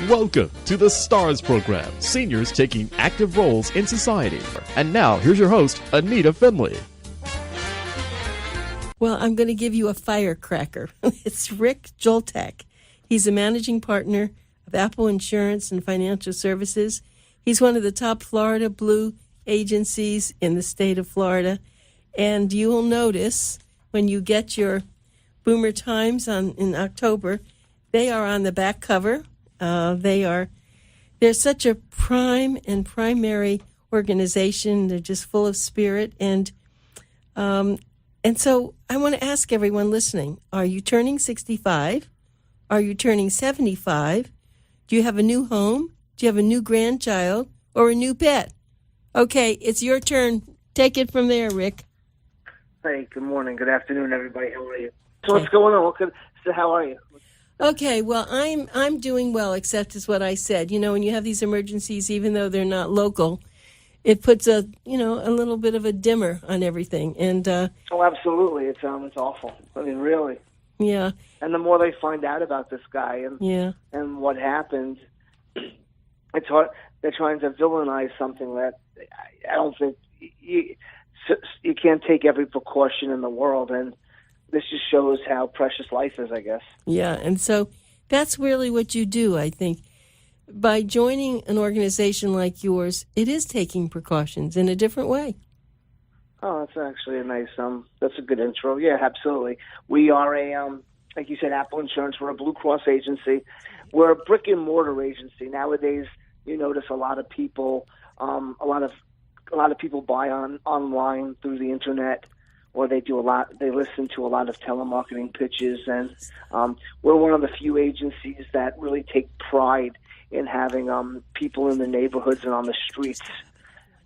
Welcome to the STARS program, seniors taking active roles in society. And now, here's your host, ANITA FINLEY. Well, I'm going to give you a firecracker. It's Rick JULTAK. He's a managing partner of Apple Insurance and Financial Services. He's one of the top Florida Blue agencies in the state of Florida. And you will notice when you get your Boomer Times in October, they are on the back cover. They're such a prime and primary organization. They're just full of spirit. And so I want to ask everyone listening, are you turning 65? Are you turning 75? Do you have a new home? Do you have a new grandchild or a new pet? Okay, it's your turn. Take it from there, Rick. Hey, good morning. Good afternoon, everybody. How are you? So what's going on? How are you? Okay, well, I'm doing well, except as what I said. You know, when you have these emergencies, even though they're not local, it puts a little bit of a dimmer on everything. And oh, absolutely, it's awful. I mean, really. Yeah. And the more they find out about this guy and what happened, it's hard. They're trying to villainize something that I don't think you can't take every precaution in the world, and this just shows how precious life is, I guess. Yeah, and so that's really what you do, I think. By joining an organization like yours, it is taking precautions in a different way. Oh, that's actually a nice, that's a good intro. Yeah, absolutely. We are like you said, Apple Insurance. We're a Blue Cross agency. We're a brick and mortar agency. Nowadays, you notice a lot of people, a lot of people buy online through the internet, or they listen to a lot of telemarketing pitches, and we're one of the few agencies that really take pride in having people in the neighborhoods and on the streets.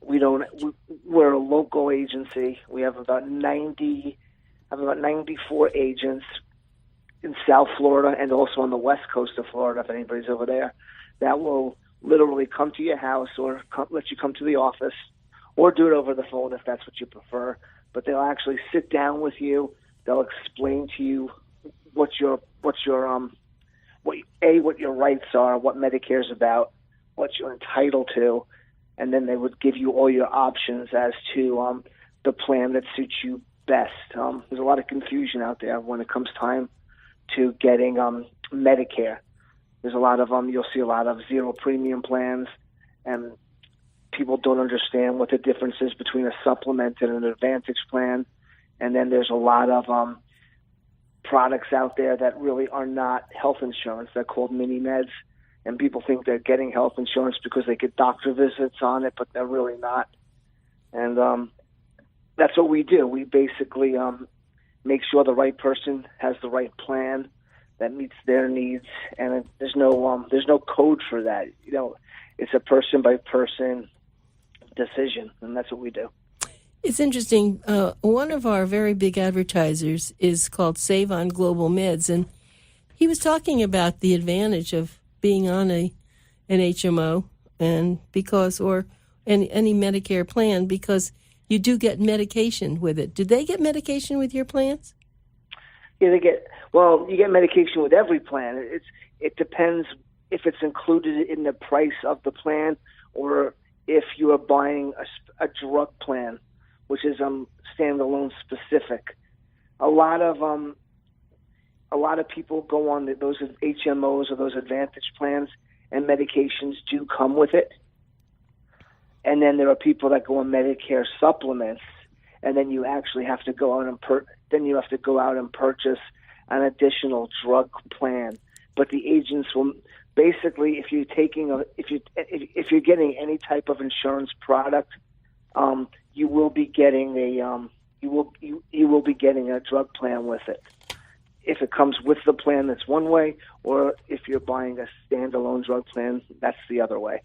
We're a local agency. We have about 94 agents in South Florida and also on the west coast of Florida, if anybody's over there, that will literally come to your house or let you come to the office, or do it over the phone if that's what you prefer. But they'll actually sit down with you. They'll explain to you what your rights are, what Medicare's about, what you're entitled to, and then they would give you all your options as to the plan that suits you best. There's a lot of confusion out there when it comes time to getting Medicare. There's a lot of you'll see a lot of zero premium plans, and people don't understand what the difference is between a supplement and an advantage plan. And then there's a lot of products out there that really are not health insurance. They're called mini meds, and people think they're getting health insurance because they get doctor visits on it, but they're really not. And that's what we do. We basically make sure the right person has the right plan that meets their needs, and there's no code for that. You know, it's a person by person decision, and that's what we do. It's interesting. One of our very big advertisers is called Save on Global Meds, and he was talking about the advantage of being on an HMO and any Medicare plan, because you do get medication with it. Do they get medication with your plans? Yeah, you get medication with every plan. It depends if it's included in the price of the plan, or if you are buying a drug plan, which is standalone specific. A lot of people go on those HMOs or those advantage plans, and medications do come with it. And then there are people that go on Medicare supplements, and then you actually have to go out and purchase an additional drug plan. But the agents will basically, if you're getting any type of insurance product, you will be getting a drug plan with it. If it comes with the plan, that's one way, or if you're buying a standalone drug plan, that's the other way.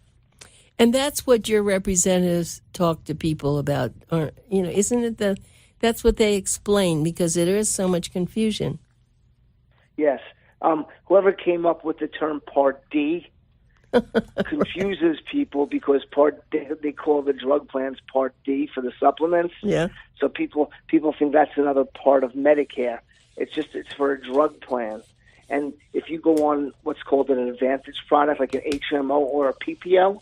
And that's what your representatives talk to people about, isn't it? That's what they explain, because there is so much confusion. Yes. Whoever came up with the term Part D confuses people, because Part D, they call the drug plans Part D for the supplements. Yeah. So people think that's another part of Medicare. It's for a drug plan. And if you go on what's called an advantage product, like an HMO or a PPO,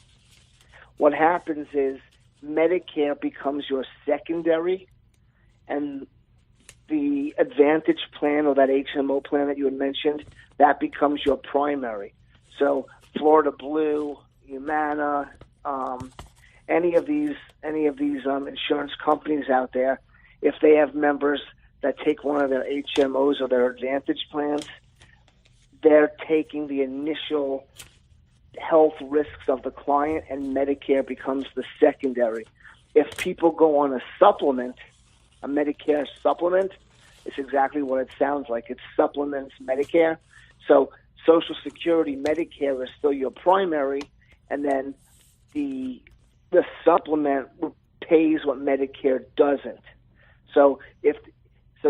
what happens is Medicare becomes your secondary, and the Advantage plan or that HMO plan that you had mentioned, that becomes your primary. So Florida Blue, Humana, any of these insurance companies out there, if they have members that take one of their HMOs or their Advantage plans, they're taking the initial health risks of the client, and Medicare becomes the secondary. If people go on a supplement, a Medicare supplement, it's exactly what it sounds like. It supplements Medicare. So Social Security, Medicare is still your primary, and then the supplement pays what Medicare doesn't. So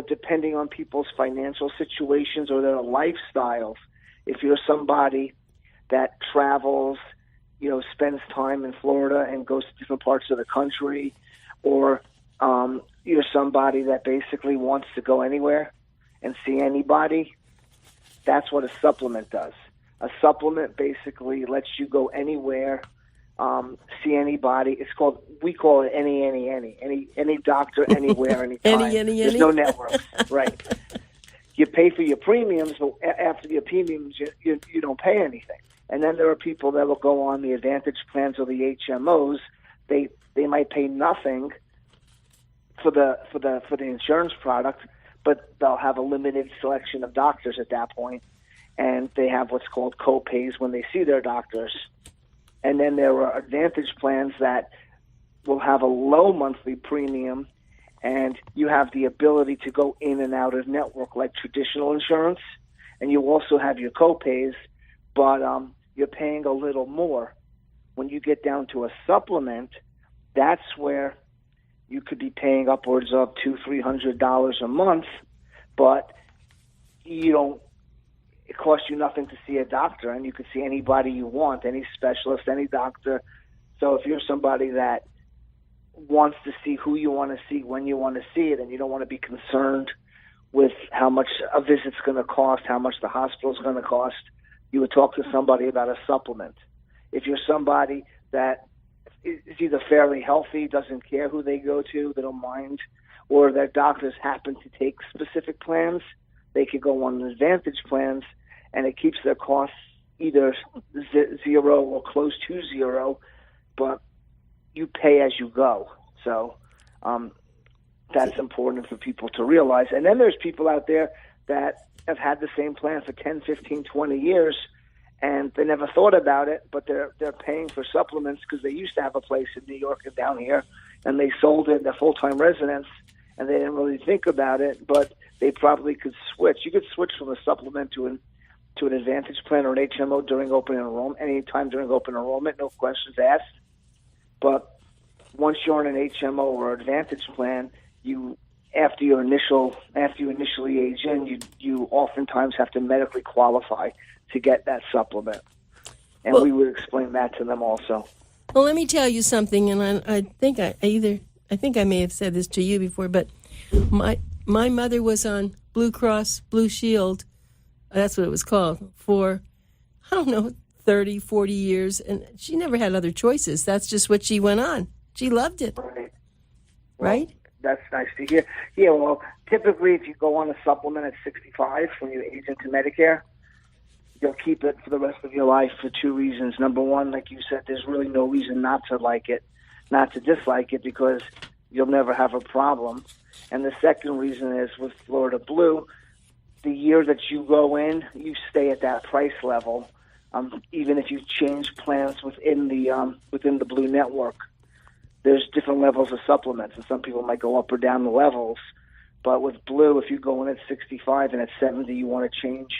depending on people's financial situations or their lifestyles, if you're somebody that travels, spends time in Florida and goes to different parts of the country, or you're somebody that basically wants to go anywhere and see anybody, that's what a supplement does. A supplement basically lets you go anywhere, see anybody. We call it any doctor, anywhere, anytime. There's no networks, right? You pay for your premiums, but after your premiums, you don't pay anything. And then there are people that will go on the Advantage plans or the HMOs. They might pay nothing for the insurance product, but they'll have a limited selection of doctors at that point, and they have what's called co-pays when they see their doctors. And then there are Advantage plans that will have a low monthly premium, and you have the ability to go in and out of network like traditional insurance, and you also have your co-pays, but you're paying a little more. When you get down to a supplement, that's where you could be paying upwards of $200-$300 a month, but it costs you nothing to see a doctor, and you could see anybody you want, any specialist, any doctor. So if you're somebody that wants to see who you want to see, when you want to see it, and you don't want to be concerned with how much a visit's going to cost, how much the hospital's going to cost, you would talk to somebody about a supplement. If you're somebody that is either fairly healthy, doesn't care who they go to, they don't mind, or their doctors happen to take specific plans, they could go on Advantage plans, and it keeps their costs either zero or close to zero, but you pay as you go. So that's important for people to realize. And then there's people out there that have had the same plan for 10, 15, 20 years, and they never thought about it, but they're paying for supplements because they used to have a place in New York and down here, and they sold it, their full-time residence, and they didn't really think about it, but they probably could switch. You could switch from a supplement to an Advantage plan or an HMO during open enrollment, anytime during open enrollment, no questions asked. But once you're on an HMO or Advantage plan, after you initially age in, you oftentimes have to medically qualify to get that supplement, and we would explain that to them also. Well, let me tell you something, and I think I may have said this to you before, but my mother was on Blue Cross Blue Shield, that's what it was called, for, 30, 40 years, and she never had other choices. That's just what she went on. She loved it. Right? That's nice to hear. Yeah, well, typically if you go on a supplement at 65 when you age into Medicare, you'll keep it for the rest of your life for two reasons. Number one, like you said, there's really no reason not to like it, not to dislike it, because you'll never have a problem. And the second reason is with Florida Blue, the year that you go in, you stay at that price level, even if you change plans within the Blue network. There's different levels of supplements, and some people might go up or down the levels. But with Blue, if you go in at 65 and at 70 you want to change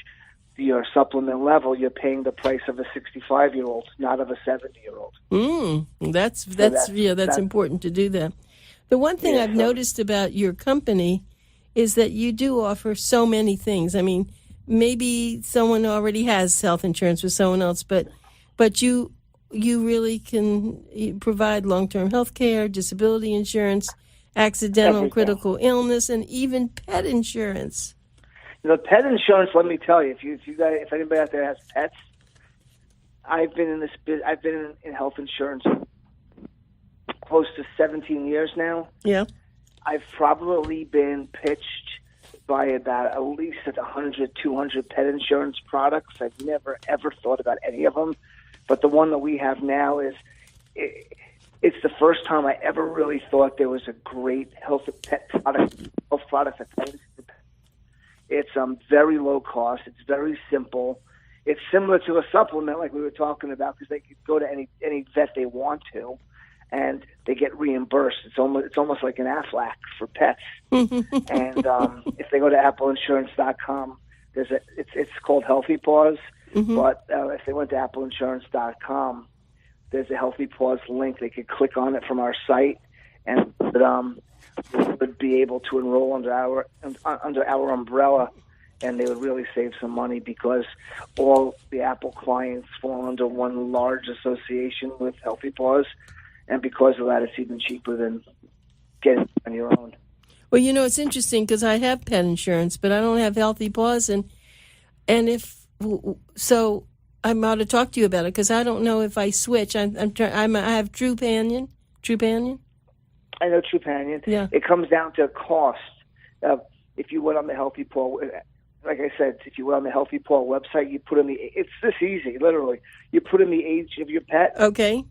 your supplement level, you're paying the price of a 65-year-old, not of a 70-year-old. That's important to do that. The one thing I've noticed about your company is that you do offer so many things. I mean, maybe someone already has health insurance with someone else, but you really can provide long-term health care, disability insurance, accidental critical illness, and even pet insurance. The pet insurance, let me tell you, if anybody out there has pets, I've been in health insurance close to 17 years now. Yeah. I've probably been pitched by about at least 100, 200 pet insurance products. I've never, ever thought about any of them. But the one that we have now it's the first time I ever really thought there was a great health product at pet. It's very low cost. It's very simple. It's similar to a supplement like we were talking about because they could go to any vet they want to, and they get reimbursed. It's almost like an Aflac for pets. And if they go to appleinsurance.com, it's called Healthy Paws. But if they went to appleinsurance.com, there's a Healthy Paws link. They could click on it from our site, and would be able to enroll under our umbrella, and they would really save some money because all the Apple clients fall under one large association with Healthy Paws, and because of that, it's even cheaper than getting it on your own. Well, it's interesting because I have pet insurance, but I don't have Healthy Paws, and so I'm out to talk to you about it because I don't know if I switch. I have Trupanion. I know Trupanion. Yeah. It comes down to cost. If you went on the Healthy Paw, like I said, if you went on the Healthy Paw website, you put in it's this easy, literally. You put in the age of your pet. Okay.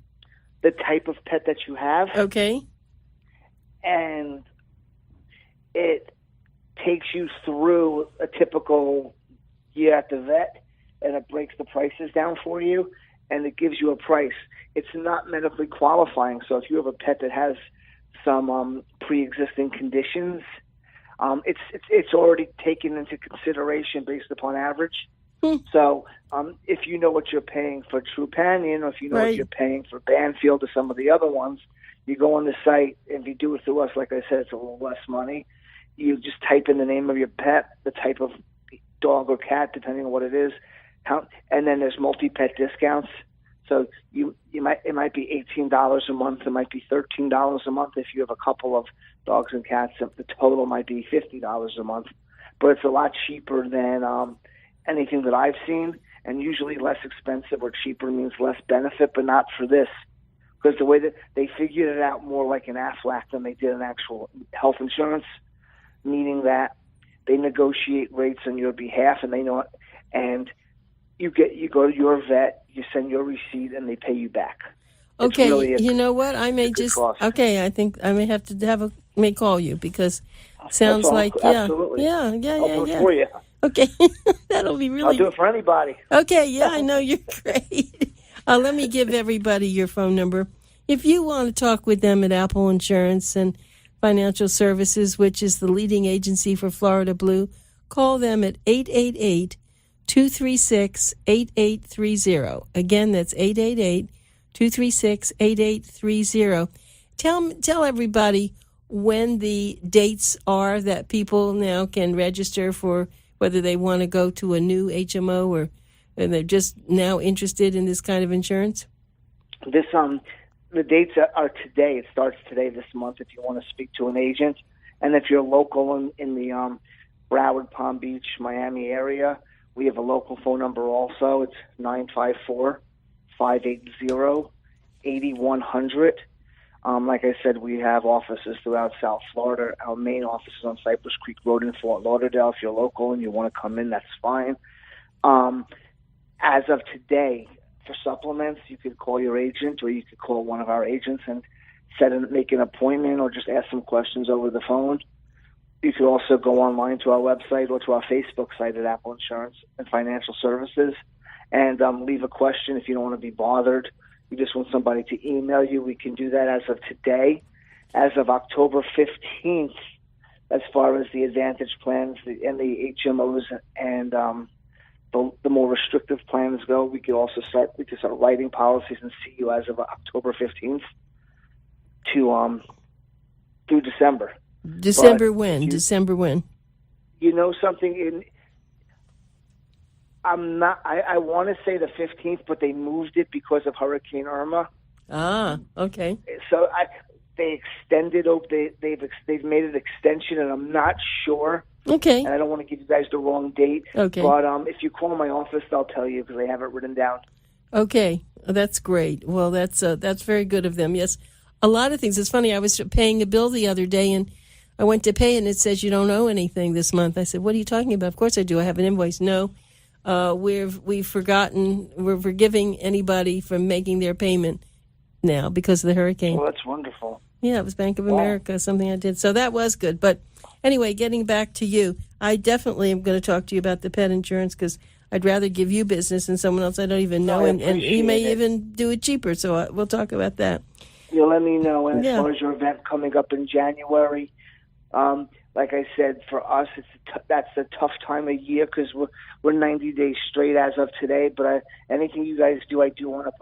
The type of pet that you have. Okay. And it takes you through a typical year at the vet, and it breaks the prices down for you, and it gives you a price. It's not medically qualifying, so if you have a pet that has some pre-existing conditions, it's already taken into consideration based upon average. So if you know what you're paying for Trupanion, or if you know what you're paying for Banfield or some of the other ones, you go on the site, and if you do it through us, like I said, it's a little less money. You just type in the name of your pet, the type of dog or cat, depending on what it is, and then there's multi-pet discounts. So it might be $18 a month. It might be $13 a month if you have a couple of dogs and cats. The total might be $50 a month, but it's a lot cheaper than anything that I've seen. And usually less expensive or cheaper means less benefit, but not for this, because the way that they figured it out more like an Aflac than they did an actual health insurance, meaning that they negotiate rates on your behalf, and they know it, and you go to your vet, you send your receipt, and they pay you back. Okay, really you know what? I may just cost. Okay. I think I may have to may call you because sounds like absolutely. yeah. I'll do it for you. Okay, that'll be really. I'll do it for anybody. Okay, yeah, I know you're great. Let me give everybody your phone number. If you want to talk with them at Apple Insurance and Financial Services, which is the leading agency for Florida Blue, call them at 888-236-8830. Again, that's 888-236-8830. Tell everybody when the dates are that people now can register for whether they want to go to a new HMO or they're just now interested in this kind of insurance. The dates are today. It starts today, this month, if you want to speak to an agent. And if you're local in the Broward, Palm Beach, Miami area, we have a local phone number also. It's 954-580-8100. Like I said, we have offices throughout South Florida. Our main office is on Cypress Creek Road in Fort Lauderdale. If you're local and you want to come in, that's fine. As of today, for supplements, you could call your agent, or you could call one of our agents and make an appointment, or just ask some questions over the phone. You could also go online to our website or to our Facebook site at Apple Insurance and Financial Services and leave a question if you don't want to be bothered. You just want somebody to email you. We can do that as of today. As of October 15th, as far as the Advantage plans and the HMOs and the more restrictive plans go, we could start writing policies and see you as of October 15th to through December. December when? December when? You know something? I want to say the 15th, but they moved it because of Hurricane Irma. Ah, okay. So they extended. They've made an extension, and I'm not sure Okay. And I don't want to give you guys the wrong date. Okay. But if you call my office, they'll tell you because I have it written down. Okay. That's great. Well, that's very good of them. Yes. A lot of things. It's funny. I was paying a bill the other day, and I went to pay, and it says you don't owe anything this month. I said, "What are you talking about?" Of course I do. I have an invoice. No, we've forgotten. We're forgiving anybody from making their payment now because of the hurricane. Well, that's wonderful. Yeah, it was Bank of America, something I did. So that was good. But anyway, getting back to you, I definitely am going to talk to you about the pet insurance because I'd rather give you business than someone else I don't even know, and you may even do it cheaper. So we'll talk about that. You'll let me know. And as far as your event coming up in January, like I said, for us, that's a tough time of year because we're 90 days straight as of today. But anything you guys do, I do want to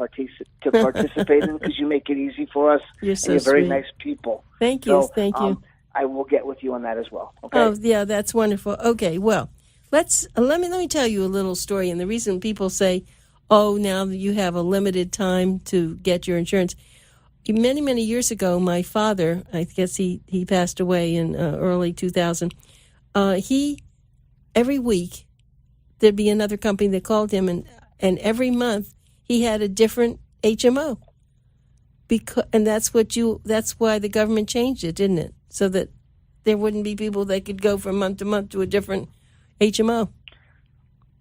participate in because you make it easy for us. You're so and you're very sweet. Nice people. Thank you. So, Thank you. I will get with you on that as well. Okay. Oh, yeah, that's wonderful. Okay, well, let me tell you a little story. And the reason people say, "Oh, now you have a limited time to get your insurance." Many, many years ago, my father, I guess he passed away in early 2000. Every week there'd be another company that called him, and every month he had a different HMO. And that's why the government changed it, didn't it? So that there wouldn't be people that could go from month to month to a different HMO.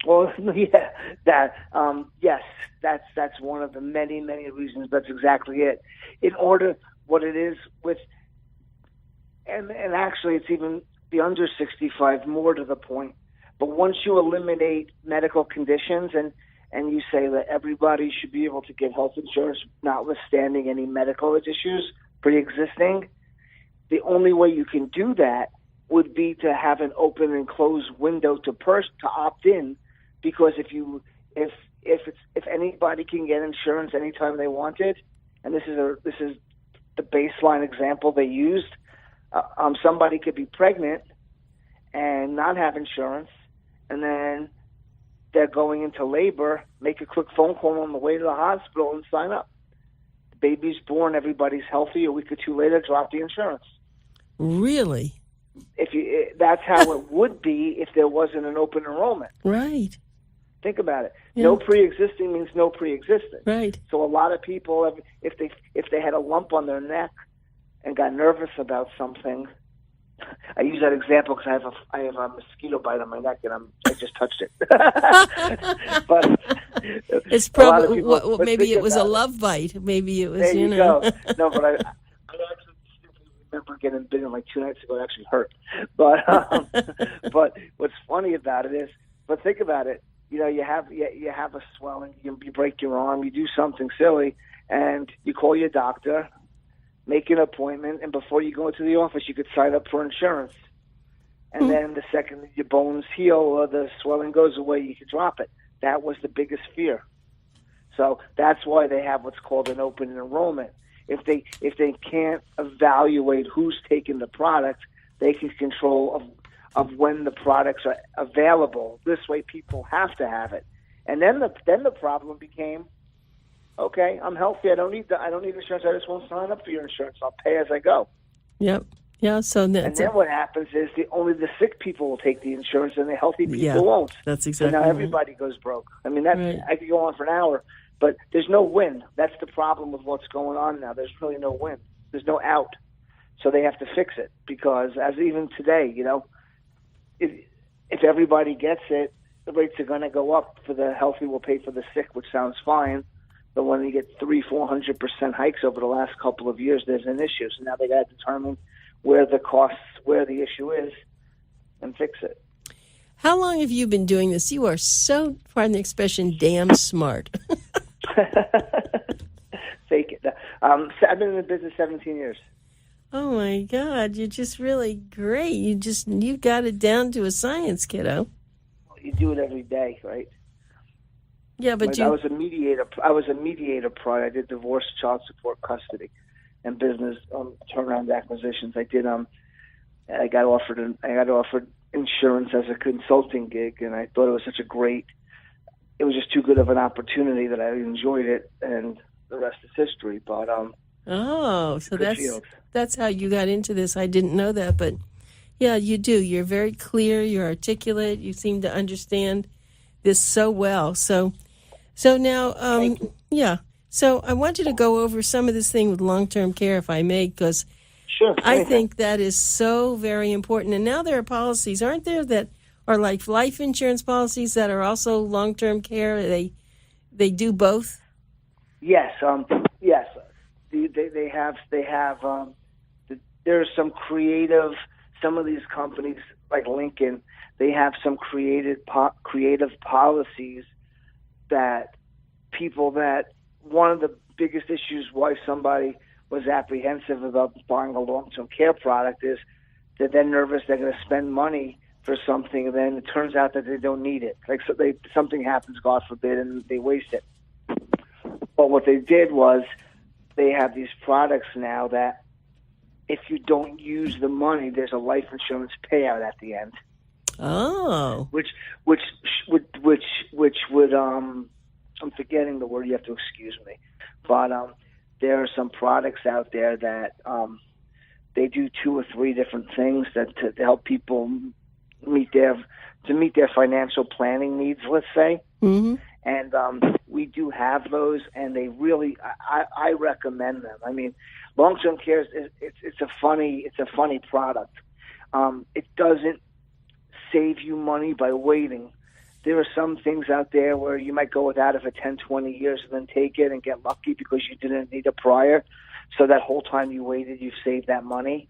Well, yeah, yes, that's one of the many, many reasons. That's exactly it. In order, what it is with, and actually it's even the under 65 more to the point. But once you eliminate medical conditions and you say that everybody should be able to get health insurance, notwithstanding any medical issues pre-existing, the only way you can do that would be to have an open and closed window to opt in. Because if anybody can get insurance anytime they want it, and this is the baseline example they used, somebody could be pregnant and not have insurance, and then they're going into labor, make a quick phone call on the way to the hospital and sign up. The baby's born, everybody's healthy. A week or two later, drop the insurance. Really? That's how it would be if there wasn't an open enrollment. Right. Think about it. Yeah. No pre-existing means no pre-existing. Right. So a lot of people, if they had a lump on their neck and got nervous about something, I use that example because I have a mosquito bite on my neck and I just touched it. But it's probably maybe it was a love bite. Maybe it was. There you know. go. No, but I actually remember getting bitten like 2 nights ago. It actually hurt. But what's funny about it is, but think about it. You have a swelling, you break your arm, you do something silly, and you call your doctor, make an appointment, and before you go into the office, you could sign up for insurance. And then the second your bones heal or the swelling goes away, you could drop it. That was the biggest fear. So that's why they have what's called an open enrollment. If they can't evaluate who's taking the product, they can control of when the products are available. This way people have to have it. And then the problem became, okay, I'm healthy. I don't need insurance. I just won't sign up for your insurance. I'll pay as I go. Yep. Yeah. So and then what happens is only the sick people will take the insurance and the healthy people won't. That's exactly. So now everybody goes broke. I mean, right. I could go on for an hour, but there's no win. That's the problem with what's going on now. There's really no win. There's no out. So they have to fix it because as even today, if everybody gets it, the rates are going to go up. For the healthy will pay for the sick, which sounds fine. But when you get 300-400% hikes over the last couple of years, there's an issue. So now they got to determine where the issue is, and fix it. How long have you been doing this? You are so, pardon the expression, damn smart. Fake it. I've been in the business 17 years. Oh my God, you're just really great. You got it down to a science, kiddo. You do it every day, right? Yeah, but I was a mediator. I was a mediator prior. I did divorce, child support, custody, and business turnaround acquisitions. I did. I got offered insurance as a consulting gig, and I thought it was such a great. It was just too good of an opportunity that I enjoyed it, and the rest is history. But so that's how you got into this. I didn't know that, but Yeah, you do. You're very clear. You're articulate. You seem to understand this so well. So now, Thank you. yeah. So I want you to go over some of this thing with long-term care, if I may, because Sure. I think that is so very important. And now there are policies, aren't there, that are like life insurance policies that are also long-term care? They do both. Yes. Yes. They have. There's some creative. Some of these companies, like Lincoln, they have some creative policies that people that one of the biggest issues why somebody was apprehensive about buying a long-term care product is that they're nervous they're going to spend money for something, and then it turns out that they don't need it. Like something happens, God forbid, and they waste it. But what they did was they have these products now that if you don't use the money, there's a life insurance payout at the end. Oh. Which would I'm forgetting the word. You have to excuse me, but there are some products out there that they do 2 or 3 different things that to help people meet their financial planning needs. Let's say, and we do have those, and they really I recommend them. I mean, long-term care it's a funny product. It doesn't save you money by waiting. There are some things out there where you might go without it for 10, 20 years and then take it and get lucky because you didn't need it prior. So that whole time you waited, you've saved that money.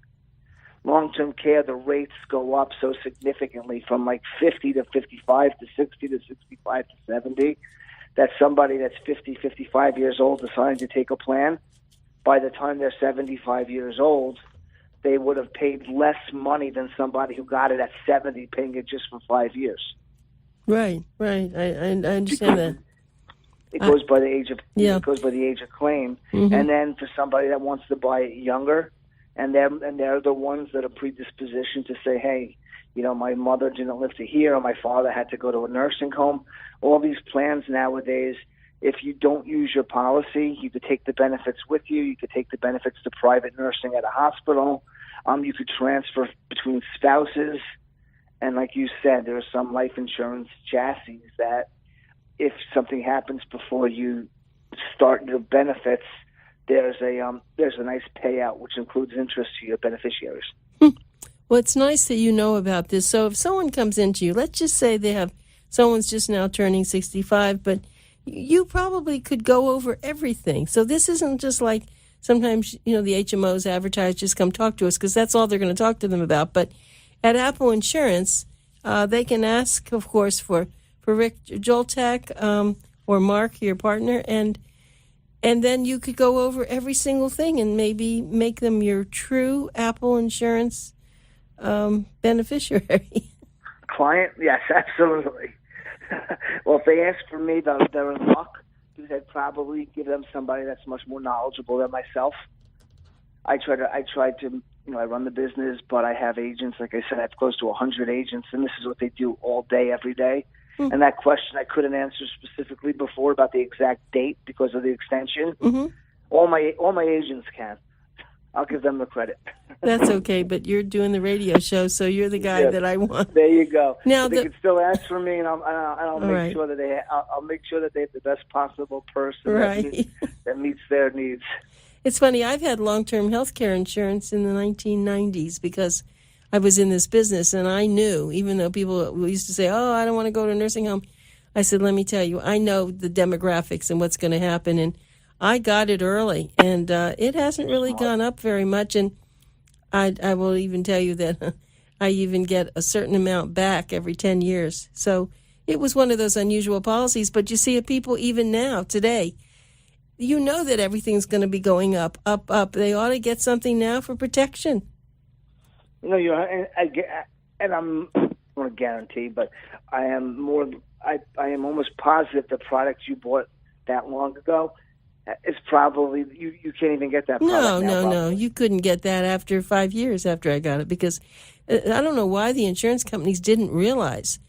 Long-term care, the rates go up so significantly from like 50 to 55 to 60 to 65 to 70 that somebody that's 50, 55 years old deciding to take a plan, by the time they're 75 years old, they would have paid less money than somebody who got it at 70, paying it just for 5 years. Right. I understand that. It goes by the age of Yeah. it goes by the age of claim, and then for somebody that wants to buy it younger, and they're the ones that are predispositioned to say, hey, you know, my mother didn't live to here, or my father had to go to a nursing home. All these plans nowadays, if you don't use your policy, you could take the benefits with you. You could take the benefits to private nursing at a hospital. You could transfer between spouses. And like you said, there are some life insurance chassis that if something happens before you start your benefits, there's a nice payout, which includes interest to your beneficiaries. Well, it's nice that you know about this. So if someone comes into you, let's just say someone's just now turning 65, but you probably could go over everything. So this isn't just like sometimes, you know, the HMOs advertise, just come talk to us, because that's all they're going to talk to them about. But at Apple Insurance, they can ask, of course, for Rick JULTAK or Mark, your partner, and then you could go over every single thing and maybe make them your true Apple Insurance beneficiary. Client? Yes, absolutely. Well, if they ask for me, they're in luck, because I'd probably give them somebody that's much more knowledgeable than myself. I try to, you know, I run the business, but I have agents. Like I said, I have close to 100 agents, and this is what they do all day, every day. And that question I couldn't answer specifically before about the exact date because of the extension. All my agents can. I'll give them the credit. That's okay, but you're doing the radio show, so you're the guy that I want. There you go. Now they can still ask for me, and I'll make right. sure that I'll make sure that they have the best possible person right. that meets their needs. It's funny. I've had long-term health care insurance in the 1990s because I was in this business, and I knew, even though people used to say, oh, I don't want to go to a nursing home, I said, let me tell you, I know the demographics and what's going to happen, and I got it early, and it hasn't really gone up very much, and I will even tell you that I even get a certain amount back every 10 years. So it was one of those unusual policies, but you see people even now, today, you know that everything's going to be going up. They ought to get something now for protection. You know, and I'm not going to guarantee, but I am almost positive the product you bought that long ago is probably you can't even get that product now. No. You couldn't get that after 5 years after I got it, because I don't know why the insurance companies didn't realize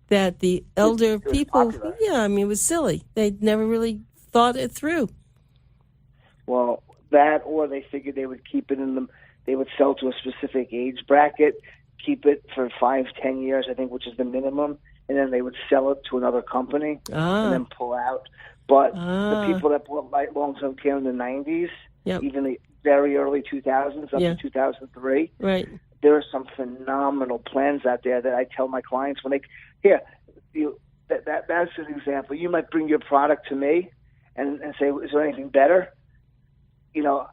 that the elder people, popular. Yeah, I mean, it was silly. They never really thought it through. Well, that, or they figured they would keep it in them. They would sell to a specific age bracket. keep it for 5-10 years, I think, which is the minimum, and then they would sell it to another company and then pull out. But the people that bought long-term care in the 90s, even the very early 2000s up to 2003, right. There are some phenomenal plans out there that I tell my clients when that's an example. You might bring your product to me and say, is there anything better? You know,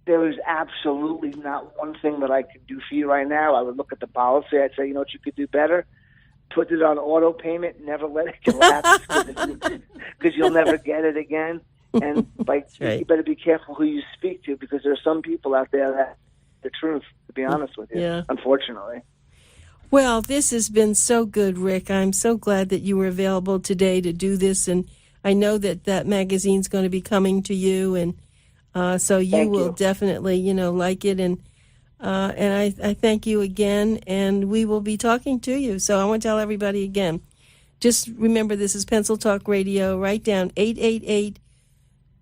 there is absolutely not one thing that I can do for you right now. I would look at the policy. I'd say, you know what you could do better? Put it on auto payment. Never let it lapse because you'll never get it again. And you better be careful who you speak to, because there are some people out there that the truth, to be honest with you, unfortunately. Well, this has been so good, Rick. I'm so glad that you were available today to do this, and I know that magazine's going to be coming to you, and so you will definitely, like it, and I thank you again, and we will be talking to you. So I want to tell everybody again, just remember this is Pencil Talk Radio. Write down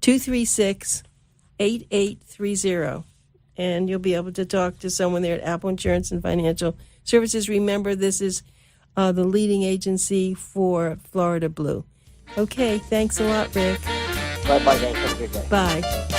888-236-8830. And you'll be able to talk to someone there at Apple Insurance and Financial Services. Remember, this is the leading agency for Florida Blue. Okay, thanks a lot, Rick. Bye-bye, guys. Have a good day. Bye.